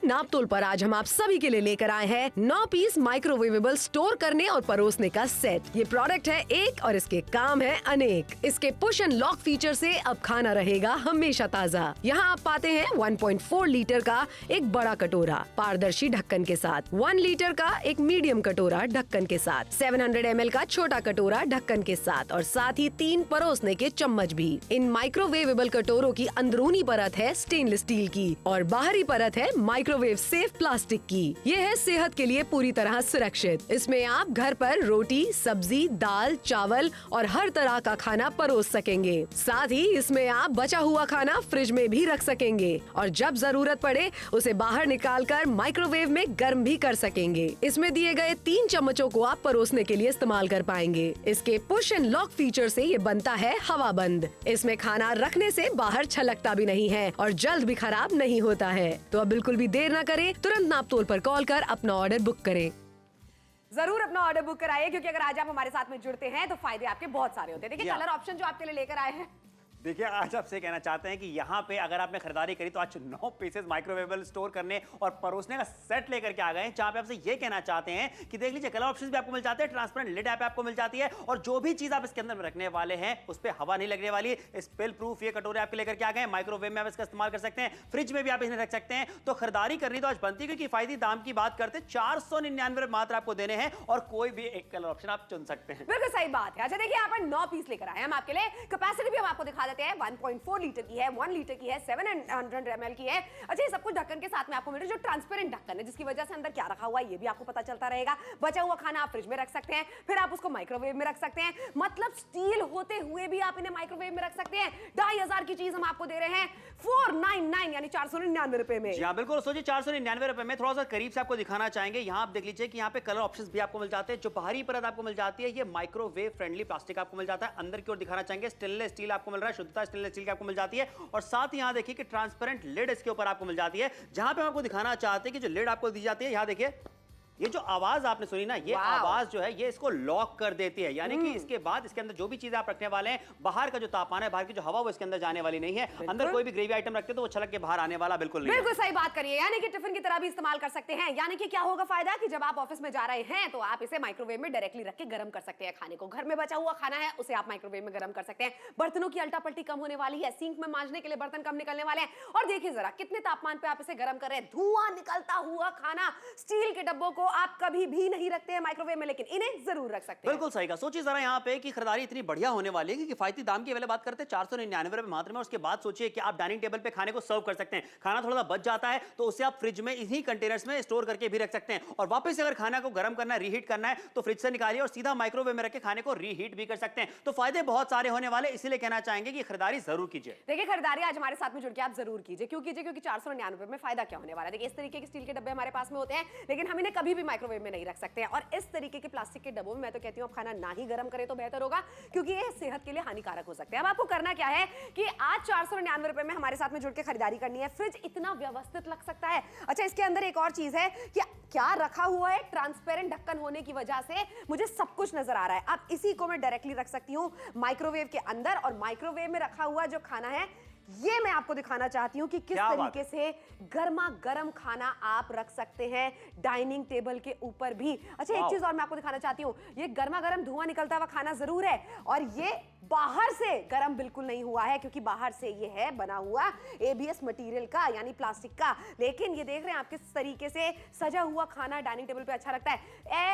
नापतोल पर आज हम आप सभी के लिए लेकर आए हैं 9 पीस माइक्रोवेवेबल स्टोर करने और परोसने का सेट। ये प्रोडक्ट है एक और इसके काम है अनेक। इसके पुश एंड लॉक फीचर से अब खाना रहेगा हमेशा ताज़ा। यहाँ आप पाते हैं 1.4 लीटर का एक बड़ा कटोरा पारदर्शी ढक्कन के साथ, 1 लीटर का एक मीडियम कटोरा ढक्कन के साथ, 700 ml का छोटा कटोरा ढक्कन के साथ और साथ ही 3 परोसने के चम्मच भी। इन माइक्रोवेवेबल कटोरों की अंदरूनी परत है स्टेनलेस स्टील की और बाहरी परत है माइक्रोवेव सेफ प्लास्टिक की। ये है सेहत के लिए पूरी तरह सुरक्षित। इसमें आप घर पर रोटी, सब्जी, दाल, चावल और हर तरह का खाना परोस सकेंगे। साथ ही इसमें आप बचा हुआ खाना फ्रिज में भी रख सकेंगे और जब जरूरत पड़े उसे बाहर निकालकर माइक्रोवेव में गर्म भी कर सकेंगे। इसमें दिए गए 3 चम्मचों को आप परोसने के लिए इस्तेमाल कर पाएंगे। इसके पुश एंड लॉक फीचर से ये बनता है हवा बंद। इसमें खाना रखने से बाहर छलकता भी नहीं है और जल्द भी खराब नहीं होता है। तो अब बिल्कुल भी देर न करें, तुरंत नापतोल पर कॉल कर अपना ऑर्डर बुक करें। जरूर अपना ऑर्डर बुक कराइए, क्योंकि अगर आज आप हमारे साथ में जुड़ते हैं तो फायदे आपके बहुत सारे होते हैं। देखिए कलर ऑप्शन जो आपके लिए लेकर आए हैं। देखिए आज आपसे कहना चाहते हैं कि यहाँ पे अगर आपने खरीदारी करी तो आज 9 पीसेस माइक्रोवेवेबल स्टोर करने और परोसने का सेट लेकर के आ गए हैं, जहां पे आपसे ये कहना चाहते हैं कि देख लीजिए कलर ऑप्शंस भी आपको मिल जाते हैं, ट्रांसपेरेंट लिड ऐप आपको मिल जाती है और जो भी चीज आप इसके अंदर रखने वाले हैं उस पर हवा नहीं लगने वाली। स्पिल प्रूफ ये कटोरे आपके लेकर के आ गए। माइक्रोवेव में आप इसका इस्तेमाल कर सकते हैं, फ्रिज में भी आप इन्हें रख सकते हैं। तो खरीदारी करनी तो आज बनती है, क्योंकि किफायती दाम की बात करते 499 मात्र आपको देने हैं और कोई भी एक कलर ऑप्शन आप चुन सकते हैं। बिल्कुल सही बात है। अच्छा देखिए यहाँ पर 9 पीस लेकर आए हम आपके लिए। कैपेसिटी भी हम आपको दिखा देते हैं, 1.4 लीटर की है, 1 लीटर की है, 700 ml की है। अच्छा ये सब कुछ ढक्कन के साथ में आपको मिल रहा है, जो ट्रांसपेरेंट ढक्कन है, जिसकी वजह से अंदर क्या रखा हुआ है ये भी आपको पता चलता रहेगा। बचा हुआ खाना आप फ्रिज में रख सकते हैं, फिर आप उसको माइक्रोवेव में रख सकते हैं। मतलब स्टील होते हुए भी आप इन्हें माइक्रोवेव में रख सकते हैं। 2500 की चीज हम आपको दे रहे हैं 499 यानी 499 रुपए में। जी बिल्कुल, सोचिए 499 रुपए में। थोड़ा सा करीब से आपको दिखाना चाहेंगे। यहाँ आप देख लीजिए कि यहाँ पे कलर ऑप्शंस भी आपको मिल जाते हैं। जो बाहरी परत आपको मिल जाती है ये माइक्रोवेव फ्रेंडली प्लास्टिक आपको मिल जाता है। अंदर की ओर दिखाना चाहेंगे स्टेनलेस स्टील आपको मिल रहा है, शुद्धता स्टेनलेस स्टील की आपको मिल जाती है और साथ ही यहां देखिए कि ट्रांसपेरेंट लिड इसके ऊपर आपको मिल जाती है। जहां पे हम आपको दिखाना चाहते हैं कि जो लिड आपको दी जाती है, यहां देखिए ये जो आवाज आपने सुनी ना, ये आवाज जो है ये इसको लॉक कर देती है। यानी कि इसके बाद इसके अंदर जो भी चीजें आप रखने वाले हैं, बाहर का जो तापमान है, बाहर की जो हवा वो इसके अंदर जाने वाली नहीं है। अंदर कोई भी ग्रेवी आइटम रखते तो वो छलक के बाहर आने वाला बिल्कुल नहीं। बिल्कुल सही बात करिए। यानी कि टिफिन की तरह भी इस्तेमाल कर सकते हैं। यानी कि क्या होगा फायदा कि जब आप ऑफिस में जा रहे हैं तो आप इसे माइक्रोवेव में डायरेक्टली रख के गर्म कर सकते हैं। खाने को घर में बचा हुआ खाना है उसे आप माइक्रोवेव में गर्म कर सकते हैं। बर्तनों की अल्टा पल्टी कम होने वाली है, सिंक में मांजने के लिए बर्तन कम निकलने वाले हैं। और देखिए जरा कितने तापमान पे आप इसे गर्म कर रहे हैं। धुआं निकलता हुआ खाना, स्टील के डब्बों को आप कभी भी नहीं रखते हैं माइक्रोवेव में, लेकिन इन्हें जरूर रख सकते हैं। बिल्कुल सही कहा। सोचिए जरा यहाँ पे कि खरीदारी इतनी बढ़िया होने वाली है कि किफायती दाम की पहले बात करते हैं 499 रुपए मात्र में। उसके बाद सोचिए कि आप डाइनिंग टेबल पे खाने को सर्व कर सकते हैं। खाना थोड़ा सा बच जाता है तो उसे आप फ्रिज में इन्हीं कंटेनर्स में स्टोर करके भी रख सकते हैं और वापस अगर खाना को गर्म करना है, रीहीट करना है तो फ्रिज से निकालिए और सीधा माइक्रोवेव में रख के खाने को रीहीट भी कर सकते हैं। तो फायदे बहुत सारे होने वाले, इसीलिए कहना चाहेंगे कि खरीदारी जरूर कीजिए। देखिए खरीदारी आज हमारे साथ में जुड़ के आप जरूर कीजिए। क्यों कीजिए? क्योंकि 499 रुपए में फायदा क्या होने वाला है। देखिए इस तरीके के स्टील के डब्बे हमारे पास में होते हैं, लेकिन हम इन्हें कभी भी माइक्रोवेव में नहीं रख सकते हैं। और इस तरीके के प्लास्टिक के डब्बों में मैं तो कहती हूं आप खाना ना ही गर्म करें तो बेहतर होगा, क्योंकि ये सेहत के लिए हानिकारक हो सकते हैं। अब आपको करना क्या है कि आज 499 रुपए में हमारे साथ में जुड़ के खरीदारी करनी है। फ्रिज इतना व्यवस्थित लग सकता है। अच्छा इसके अंदर एक और चीज है कि क्या रखा हुआ है, ट्रांसपेरेंट ढक्कन होने की वजह से मुझे सब कुछ नजर आ रहा है। अब इसी को मैं डायरेक्टली रख सकती हूं माइक्रोवेव के अंदर और माइक्रोवेव में रखा हुआ जो खाना है ये मैं आपको दिखाना चाहती हूं कि किस तरीके से गर्मा गर्म खाना आप रख सकते हैं डाइनिंग टेबल के ऊपर भी। अच्छा एक चीज और मैं आपको दिखाना चाहती हूं, ये गर्मा गर्म धुआं निकलता हुआ खाना जरूर है और ये बाहर से गर्म बिल्कुल नहीं हुआ है, क्योंकि बाहर से ये है बना हुआ ABS मटेरियल का यानी प्लास्टिक का। लेकिन ये देख रहे हैं आप किस तरीके से सजा हुआ खाना डाइनिंग टेबल पे अच्छा लगता है।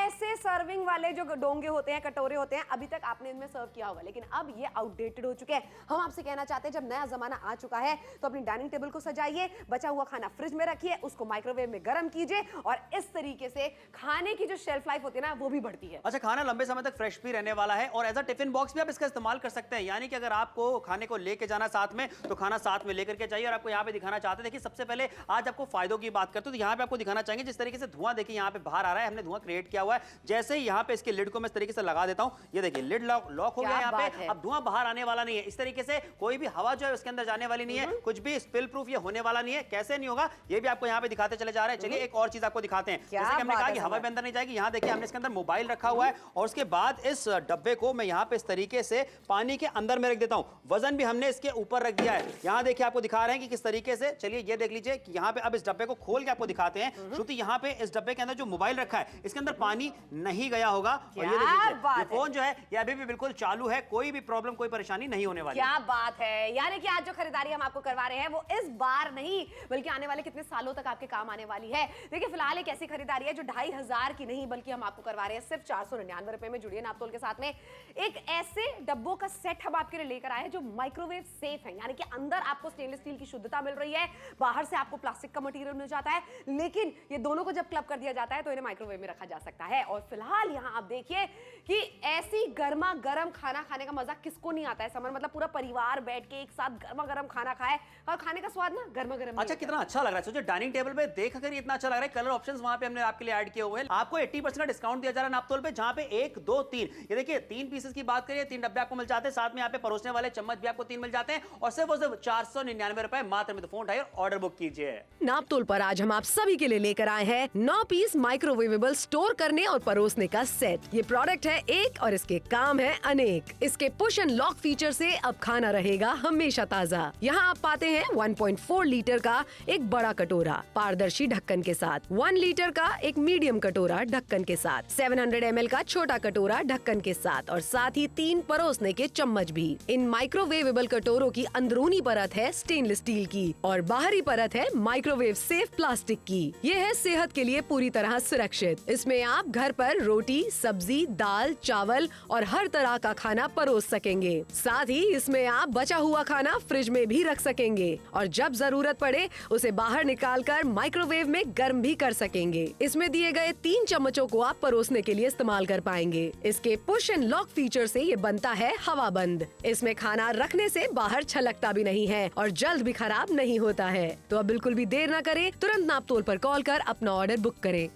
ऐसे सर्विंग वाले जो डोंगे होते हैं, कटोरे होते हैं, अभी तक आपने इनमें सर्व किया होगा, लेकिन अब ये आउटडेटेड हो चुके हैं। हम आपसे कहना चाहते हैं जब नया जमाना आ चुका है तो अपनी डाइनिंग टेबल को सजाइए, बचा हुआ खाना फ्रिज में रखिए, उसको माइक्रोवेव में गर्म कीजिए और इस तरीके से खाने की जो शेल्फ लाइफ होती है ना वो भी बढ़ती है। अच्छा खाना लंबे समय तक फ्रेश भी रहने वाला है और एज अ टिफिन बॉक्स भी आप इसका इस्तेमाल कर सकते हैं। यानी कि अगर आपको खाने को लेके जाना साथ में तो खाना साथ में लेकर के जाइए। और आपको यहाँ पे दिखाना चाहते हैं, देखिए सबसे पहले आज आपको फायदों की बात करते हैं तो यहाँ पे आपको दिखाना चाहेंगे जिस तरीके से धुआं देखिए यहाँ पे बाहर आ रहा है, हमने धुआं क्रिएट किया हुआ है। जैसे ही यहाँ पे इसके लिड को मैं इस तरीके से लगा देता हूँ, ये देखिए लिड लॉक हो गया यहाँ पे। अब धुआं बाहर आने वाला नहीं है। इस तरीके से कोई भी हवा जो है उसके अंदर जाने वाली नहीं है, कुछ भी स्पिल प्रूफ ये होने वाला नहीं है। कैसे नहीं होगा ये भी आपको यहाँ पे दिखाते चले जा रहे हैं। चलिए एक और चीज आपको दिखाते हैं। जैसे कि हमने कहा कि हवा भी अंदर नहीं जाएगी, यहाँ देखिए हमने इसके अंदर मोबाइल रखा हुआ है और उसके बाद इस डब्बे को मैं यहाँ पे इस तरीके से पानी के अंदर में रख देता हूं। वजन भी हमने इसके ऊपर रख दिया है। यहां देखिए आपको दिखा रहे हैं कि किस तरीके से, चलिए ये देख लीजिए कि यहां पे अब इस डब्बे को खोल के आपको दिखाते हैं। श्रुति यहां पे इस डब्बे के अंदर जो मोबाइल रखा है इसके अंदर पानी नहीं गया होगा, और ये देखिए ये फोन जो है ये अभी भी बिल्कुल चालू है, कोई भी प्रॉब्लम कोई परेशानी नहीं होने वाली। क्या बात है, यानी कि आज जो खरीदारी हम आपको करवा रहे हैं वो इस बार नहीं बल्कि आने वाले कितने सालों तक आपके काम आने वाली है। देखिए फिलहाल एक ऐसी खरीदारी है जो 2500 की नहीं बल्कि हम आपको करवा रहे हैं सिर्फ 499 रुपए में। जुड़िए नापतोल के साथ में एक ऐसे डब्बों का सेट हम आपके लिए लेकर आए हैं जो माइक्रोवेव सेफ है, यानी कि अंदर आपको स्टेनलेस स्टील की शुद्धता मिल रही है, बाहर से आपको प्लास्टिक का मटेरियल मिल जाता है, लेकिन ये दोनों को जब क्लब कर दिया जाता है तो इन्हें माइक्रोवेव में रखा जा सकता है। और फिलहाल यहाँ आप देखिए कि ऐसी गर्मा गर्म खाना खाने का मजा किसको नहीं आता है समर, मतलब पूरा परिवार बैठ के एक साथ गर्मा गर्म खाना खाए और खाने का स्वाद ना गर्मा गर्म। अच्छा कितना अच्छा लग रहा है, सोचिए डाइनिंग टेबल पे देख कर इतना अच्छा लग रहा है। कलर ऑप्शंस वहां पे हमने आपके लिए ऐड किए हुए हैं। आपको 80% का डिस्काउंट दिया जा रहा है नापतोल पे, जहां पे 1 2 3 ये देखिए 3 पीसेस की बात करिए 3 डब्बे आपको मिल जाते हैं, साथ में यहाँ पे परोसने वाले चम्मच भी आपको 3 मिल जाते हैं, और सिर्फ 499 रुपए मात्र में। तो फोन उठाइए ऑर्डर बुक कीजिए। नापतोल पर आज हम आप सभी के लिए लेकर आए हैं 9 पीस माइक्रोवेवेबल स्टोर करने और परोसने का सेट। ये प्रोडक्ट है एक और इसके काम है अनेक। इसके पुश एंड लॉक फीचर से अब खाना रहेगा हमेशा ताज़ा। यहाँ आप पाते हैं 1.4 लीटर का एक बड़ा कटोरा पारदर्शी ढक्कन के साथ, 1 लीटर का एक मीडियम कटोरा ढक्कन के साथ, 700 ml का छोटा कटोरा ढक्कन के साथ, और साथ ही 3 परोसने के चम्मच भी। इन माइक्रोवेवेबल कटोरों की अंदरूनी परत है स्टेनलेस स्टील की और बाहरी परत है माइक्रोवेव सेफ प्लास्टिक की। ये है सेहत के लिए पूरी तरह सुरक्षित। इसमें आप घर पर रोटी, सब्जी, दाल, चावल और हर तरह का खाना परोस सकेंगे। साथ ही इसमें आप बचा हुआ खाना फ्रिज में भी रख सकेंगे और जब जरूरत पड़े उसे बाहर निकालकर माइक्रोवेव में गर्म भी कर सकेंगे। इसमें दिए गए 3 चम्मचों को आप परोसने के लिए इस्तेमाल कर पाएंगे। इसके पुश एंड लॉक फीचर से ये बनता है हवा बंद। इसमें खाना रखने से बाहर छलकता भी नहीं है और जल्द भी खराब नहीं होता है। तो अब बिल्कुल भी देर न करें, तुरंत नापतोल पर कॉल कर अपना ऑर्डर बुक करें।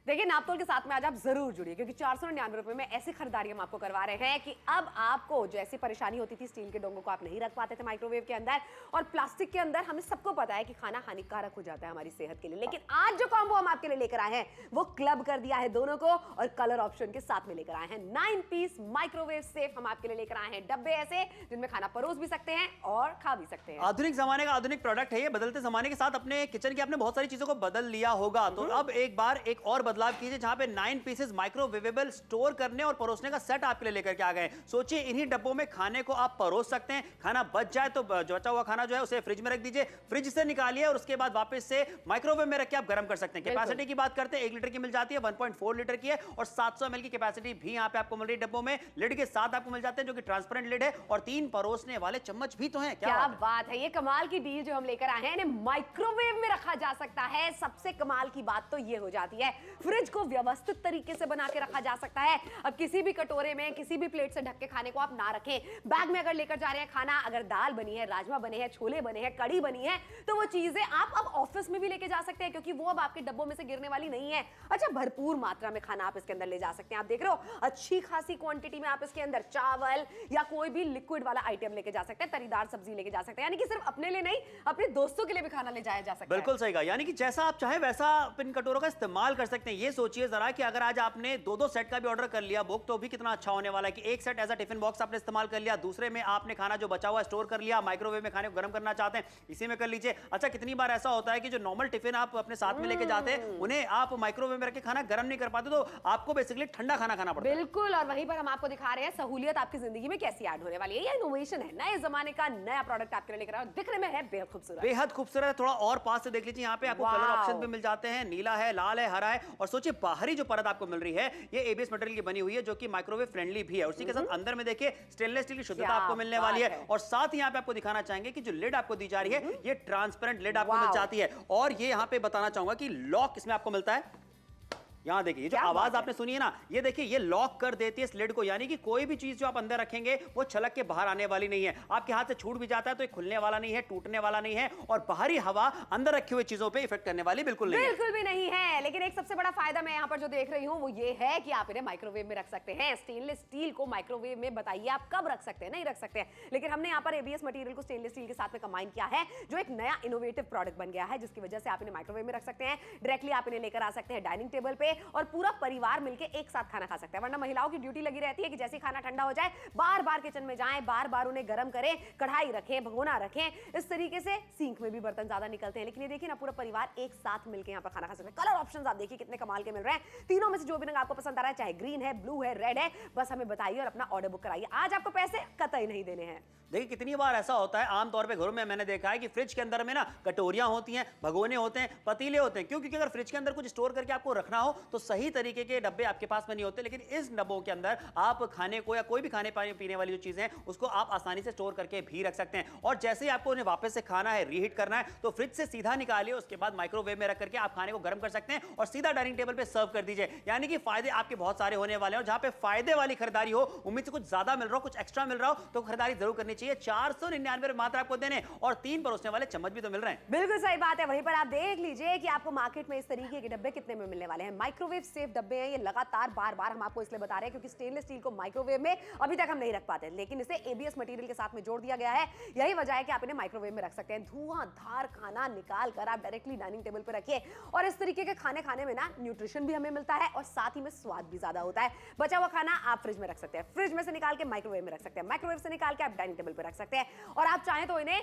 देखिए नापतोल के साथ में आज आप जरूर जुड़िए, क्योंकि 499 रुपए में ऐसी खरीदारी हम आपको करवा रहे हैं कि अब आपको जो ऐसी परेशानी होती थी स्टील के डोंगों को आप नहीं रख पाते थे माइक्रोवेव के अंदर और प्लास्टिक के अंदर, हमें सबको पता है कि खाना हानिकारक हो जाता है हमारी सेहत के लिए। लेकिन आज जो कॉम्बो हम आपके लिए लेकर आए हैं वो क्लब कर दिया है दोनों को और कलर ऑप्शन के साथ में लेकर आए हैं। 9 पीस माइक्रोवेव सेफ हम आपके लिए लेकर आए हैं डब्बे ऐसे जिनमें खाना परोस भी सकते हैं और खा भी सकते हैं। आधुनिक जमाने का आधुनिक प्रोडक्ट है ये। बदलते जमाने के साथ अपने किचन की आपने बहुत सारी चीजों को बदल लिया होगा, तो अब एक बार एक और बदलाव कीजिए जहां पे 9 पीसेस माइक्रोवेवेबल स्टोर करने और परोसने का सेट आपके लिए लेकर के आ गए। सोचिए इन्हीं डब्बों में खाने को आप परोस सकते हैं। खाना बच जाए तो बचा हुआ खाना जो है उसे फ्रिज में रख दीजिए, फ्रिज से निकालिए और उसके बाद वापस से माइक्रोवेव में रख के आप गर्म कर सकते हैं। कैपेसिटी की बात करते हैं 1 लीटर की मिल जाती है, 1.4 लीटर की है और 700 ml की कैपेसिटी भी यहाँ पे आपको मिल रही है डब्बों में। लिड के साथ आपको मिल जाते हैं जो कि ट्रांसपेरेंट लिड है और 3 परोसने वाले चम्मच भी तो हैं। क्या बात है, ये कमाल की डील जो हम लेकर आए हैं, इन्हें माइक्रोवेव में रखा जा सकता है। सबसे कमाल की बात तो ये हो जाती है फ्रिज को व्यवस्थित तरीके से बना के रखा जा सकता है। अब किसी भी कटोरे में किसी भी प्लेट से ढक के खाने को आप ना रखें। बैग में अगर लेकर जा रहे हैं खाना, अगर दाल बनी है, राजमा बने हैं, छोले बने हैं, कड़ी बनी है, तो वो चीजें आप अब ऑफिस में भी लेके जा सकते हैं क्योंकि वो अब आपके डब्बों में से गिरने वाली नहीं है। अच्छा भरपूर मात्रा में खाना आप इसके अंदर ले जा सकते हैं। आप देख रहे हो अच्छी खासी क्वांटिटी में आप इसके अंदर चावल या कोई भी लिक्विड वाला आइटम लेके जा सकते हैं, तरीदार सब्जी लेके जा सकते हैं। यानी कि सिर्फ अपने लिए नहीं, अपने दोस्तों के लिए भी खाना ले जाया जा सकता है। बिल्कुल सही कहा, यानी कि जैसा आप चाहे वैसा इन कटोरों का इस्तेमाल कर सकते हैं। ये सोचिए जरा कि अगर आज आपने 2-2 सेट का भी ऑर्डर कर लिया बुक, तो भी कितना अच्छा होने वाला है कि एक set as a tiffin box आपने इस्तेमाल कर लिया, दूसरे में आपने खाना जो बचा हुआ स्टोर कर लिया, माइक्रोवेव में खाने को गर्म करना चाहते हैं इसी में कर लीजिए। अच्छा कितनी बार ऐसा होता है कि जो नॉर्मल टिफिन आप अपने साथ में लेके जाते हैं उन्हें आप माइक्रोवेव में रख के खाना गर्म नहीं कर पाते, तो आपको बेसिकली ठंडा खाना खाना पड़ता है। बिल्कुल, और वहीं पर हम आपको दिखा रहे हैं सहूलियत आपकी जिंदगी में कैसी ऐड होने वाली है। ये इनोवेशन है, नए जमाने का नया प्रोडक्ट आपके लिए लेकर आया, दिखने में है बेहद खूबसूरत। बेहद खूबसूरत है। थोड़ा और पास से देख लीजिए, यहाँ पे आपको कलर ऑप्शन भी मिल जाते हैं, नीला है, लाल है, हरा है। और सोचिए बाहरी जो परत आपको मिल रही है ये एबीएस मटेरियल की बनी हुई है जो कि माइक्रोवेव फ्रेंडली भी है। उसी के साथ अंदर में देखिए स्टेनलेस स्टील की शुद्धता आपको मिलने वाली है। और साथ ही यहाँ पे आपको दिखाना चाहेंगे कि जो लिड आपको दी जा रही है ये ट्रांसपेरेंट लिड आपको मिल जाती है। और ये यहाँ पे बताना चाहूंगा कि लॉक इसमें आपको मिलता है। यहाँ देखिए जो आवाज आपने सुनी है ना, ये देखिए ये लॉक कर देती है इस लिड को, यानी कि कोई भी चीज जो आप अंदर रखेंगे वो छलक के बाहर आने वाली नहीं है। आपके हाथ से छूट भी जाता है तो ये खुलने वाला नहीं है, टूटने वाला नहीं है और बाहरी हवा अंदर रखी हुई चीजों पे इफेक्ट करने वाली बिल्कुल नहीं है। बिल्कुल भी नहीं है। लेकिन एक सबसे बड़ा फायदा मैं यहाँ पर जो देख रही हूँ वो ये है कि आप इन्हें माइक्रोवेव में रख सकते हैं। स्टेनलेस स्टील को माइक्रोवेव में बताइए आप कब रख सकते हैं, नहीं रख सकते हैं, लेकिन हमने यहाँ पर एबीएस मटेरियल को स्टेनलेस स्टील के साथ में कंबाइन किया है जो एक नया इनोवेटिव प्रोडक्ट बन गया है जिसकी वजह से आप इन्हें माइक्रोवेव में रख सकते हैं। डायरेक्टली आप इन्हें लेकर आ सकते हैं डाइनिंग टेबल पे और पूरा परिवार मिलके एक साथ खाना खा सकता है। वरना महिलाओं की ड्यूटी लगी रहती है कि जैसे खाना ठंडा हो जाए बार बार किचन में जाएं, बार बार उन्हें गर्म करें, कढ़ाई रखें, भगोना रखें। इस तरीके से सिंक में भी बर्तन ज्यादा निकलते हैं। लेकिन ये देखिए ना, पूरा परिवार एक साथ मिलकर यहाँ पर खाना खा सकते हैं। कलर ऑप्शंस आप देखिए कितने कमाल के मिल रहे हैं। तीनों में से जो भी रंग आपको पसंद आ रहा है, चाहे ग्रीन है, ब्लू है, रेड है, बस हमें बताइए और अपना ऑर्डर बुक कराइए। आज आपको पैसे कतई नहीं देने हैं। देखिए कितनी बार ऐसा होता है, आमतौर पे घरों में मैंने देखा है कि फ्रिज के अंदर में ना कटोरियां होती हैं, भगोने होते हैं, पतीले होते हैं। क्यों? क्योंकि अगर फ्रिज के अंदर कुछ स्टोर करके आपको रखना हो तो सही तरीके के डब्बे आपके पास में नहीं होते। लेकिन इस डब्बों के अंदर आप खाने को या कोई भी खाने पीने वाली जो चीजें हैं उसको आप आसानी से स्टोर करके भी रख सकते हैं। और जैसे ही आपको उन्हें वापस से खाना है, रीहीट करना है, तो फ्रिज से सीधा निकालिए, उसके बाद माइक्रोवेव में रख करके आप खाने को गर्म कर सकते हैं और सीधा डाइनिंग टेबल पे सर्व कर दीजिए। यानी कि फायदे आपके बहुत सारे होने वाले हैं। और जहां पे फायदे वाली खरीदारी हो, उम्मीद से कुछ ज्यादा मिल रहा हो, कुछ एक्स्ट्रा मिल रहा हो, तो खरीदारी जरूर करनी चाहिए। 499 मात्र आपको देने और 3 परोसने वाले चम्मच भी तो मिल रहे हैं। बिल्कुल सही बात है। वहीं पर आप देख लीजिए कि आपको मार्केट में इस तरीके के डब्बे कितने में मिलने वाले हैं। माइक्रोवेव सेफ डब्बे हैं ये, लगातार बार बार हम आपको इसलिए बता रहे हैं क्योंकि स्टेनलेस स्टील को माइक्रोवेव में अभी तक हम नहीं रख पाते, लेकिन इसे एबीएस मटेरियल के साथ में जोड़ दिया गया है। यही वजह है कि आप इन्हें माइक्रोवेव में रख सकते हैं। धुआंधार खाना निकाल कर आप डायरेक्टली डाइनिंग टेबल पर रखिए और इस तरीके के खाने खाने में ना न्यूट्रिशन भी हमें मिलता है और साथ ही में स्वाद भी ज्यादा होता है। बचा हुआ खाना आप फ्रिज में रख सकते हैं, फ्रिज में से निकाल के माइक्रोवेव में रख सकते हैं, माइक्रोवेव से निकाल के आप डाइनिंग टेबल पर रख सकते हैं और आप चाहें तो इन्हें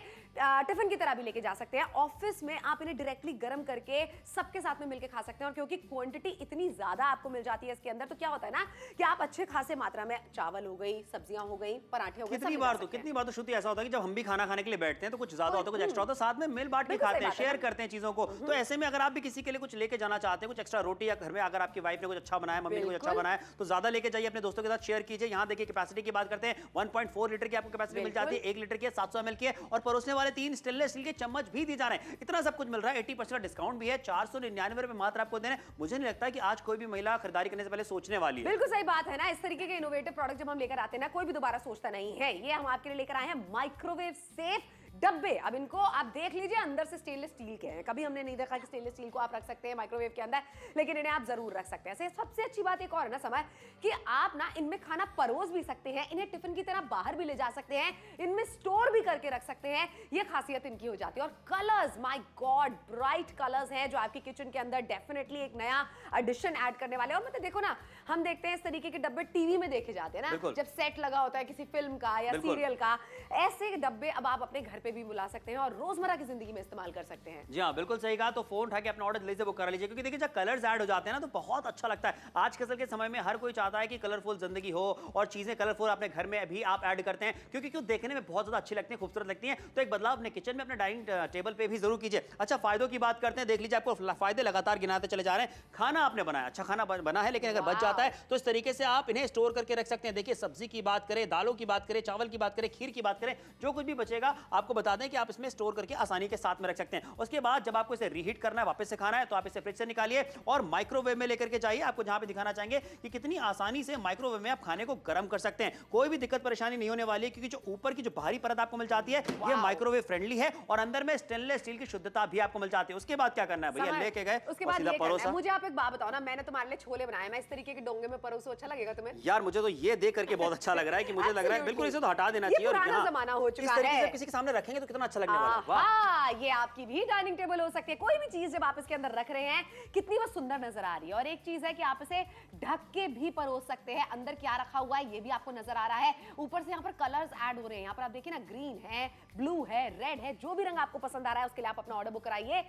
टिफिन की तरह भी लेके जा सकते हैं। ऑफिस में आप इन्हें डायरेक्टली गर्म करके सबके साथ में मिलकर खा सकते हैं। और क्योंकि क्वांटिटी इतनी ज्यादा आपको मिल जाती है इसके अंदर, तो क्या होता है ना कि आप अच्छे खासे मात्रा में चावल हो गई, सब्जियां हो गई, पराठे हो गए, कितनी बार तो श्रुति ऐसा होता है कि जब हम भी खाना खाने के लिए बैठते हैं तो कुछ ज्यादा होता है, कुछ एक्स्ट्रा होता है, साथ में मिल बांट के खाते हैं, शेयर करते हैं चीजों को। तो ऐसे में अगर आप भी किसी के लिए कुछ लेके जाना चाहते हैं, कुछ एक्स्ट्रा रोटी, या घर में अगर आपकी वाइफ ने कुछ अच्छा बनाया, मम्मी ने कुछ अच्छा बनाया, तो ज्यादा लेके जाइए, अपने दोस्तों के साथ शेयर कीजिए। यहाँ देखिए कैपेसिटी की बात करते हैं, 1.4 लीटर की आपको कैपेसिटी मिल जाती है, 1 लीटर की 700 ml की है और परोसने वाले 3 स्टेनलेस स्टील के चम्मच भी दिए जा रहे हैं। इतना सब कुछ मिल रहा है, 80% का डिस्काउंट भी है, 499 रुपए मात्र आपको देने। मुझे नहीं लगता कि आज कोई भी महिला खरीदारी करने से पहले सोचने वाली है। बिल्कुल सही बात है ना। इस तरीके के इनोवेटिव प्रोडक्ट जब हम लेकर आते हैं ना, कोई भी दोबारा सोचता नहीं है। ये हम आपके लिए लेकर आए हैं माइक्रोवेव सेफ डब्बे। अब इनको आप देख लीजिए, अंदर से स्टेनलेस स्टील के हैं। कभी हमने नहीं देखा कि स्टेनलेस स्टील को आप रख सकते हैं माइक्रोवेव के अंदर, लेकिन इन्हें आप जरूर रख सकते हैं। सबसे अच्छी बात एक और है ना समय, कि आप ना इनमें खाना परोस भी सकते हैं, इन्हें टिफिन की तरह बाहर भी ले जा सकते हैं, इनमें स्टोर भी करके रख सकते हैं। ये खासियत इनकी हो जाती है। और colours, my God, bright colours हैं जो आपके किचन के अंदर डेफिनेटली एक नया एडिशन ऐड करने वाले हैं। और मतलब देखो ना, हम देखते हैं इस तरीके के डब्बे टीवी में देखे जाते हैं ना, जब सेट लगा होता है किसी फिल्म का या सीरियल का। ऐसे डब्बे अब आप अपने घर पे भी बुला सकते हैं और रोजमर्रा की जिंदगी में इस्तेमाल कर सकते हैं। जी हाँ, बिल्कुल सही कहा। तो फोन उठा के अपना ऑर्डर जल्दी से बुक करा लीजिए, क्योंकि देखिए जब कलर्स ऐड हो जाते हैं ना तो बहुत अच्छा लगता है। आज के समय में हर कोई चाहता है कि कलरफुल जिंदगी हो और चीजें कलरफुल अपने घर में भी आप ऐड करते हैं, क्योंकि क्यों देखने में बहुत ज्यादा अच्छी लगती है, खूबसूरत लगती है। तो एक बदलाव अपने किचन में, अपने डाइनिंग टेबल पे भी जरूर कीजिए। अच्छा, फायदों की बात करते हैं। देख लीजिए, आपको फायदे लगातार गिनाते चले जा रहे हैं। खाना आपने बनाया, अच्छा खाना बना है, लेकिन अगर बच जाता है तो इस तरीके से आप इन्हें स्टोर करके रख सकते हैं। देखिए, सब्जी की बात करें, दालों की बात करें, चावल की बात करें, खीर की बात करें, जो कुछ भी बचेगा आपको बता दें कि आप इसमें स्टोर करके आसानी के साथ में रख सकते हैं। उसके बाद जब आपको इसे रीहीट करना है, वापस से खाना है, तो आप इसे फ्रिज से निकालिए और माइक्रोवेव में लेकर के जाइए। आपको जहां पे दिखाना चाहेंगे कि कितनी आसानी से माइक्रोवेव में आप खाने को गर्म कर सकते हैं। कोई भी दिक्कत परेशानी नहीं होने वाली है, क्योंकि जो ऊपर की जो बाहरी परत आपको मिल जाती है ये माइक्रोवेव फ्रेंडली है और अंदर में स्टेनलेस स्टील की शुद्धता भी आपको मिल जाती है। उसके बाद क्या करना है भैया, लेके गए उसके बाद ये करना है। मुझे आप एक बात बताओ ना, मैंने तुम्हारे लिए छोले बनाए, मैं इस तरीके के डोंगे में परोसूं, अच्छा लगेगा तुम्हें? यार मुझे तो ये देख करके बहुत अच्छा लग रहा है कि मुझे लग रहा है बिल्कुल इसे तो हटा देना चाहिए। और पुराना जमाना हो चुका है, किसी के सामने रखेंगे तो कितना अच्छा लगने वाला है। वाह, ये आपकी भी डाइनिंग टेबल हो सकती है। कोई भी चीज जब आप इसके अंदर रख रहे हैं, कितनी वो सुंदर नजर आ रही है। और एक चीज है कि आप इसे ढक के भी परोस सकते हैं। अंदर क्या रखा हुआ है ये भी आपको नजर आ रहा है। ऊपर से यहाँ पर कलर्स ऐड हो रहे हैं। यहाँ पर आप देखिए ना, ग्रीन है, ब्लू है, रेड है, जो भी रंग आपको पसंद आ रहा है उसके लिए आप अपना ऑर्डर बुक कराइए।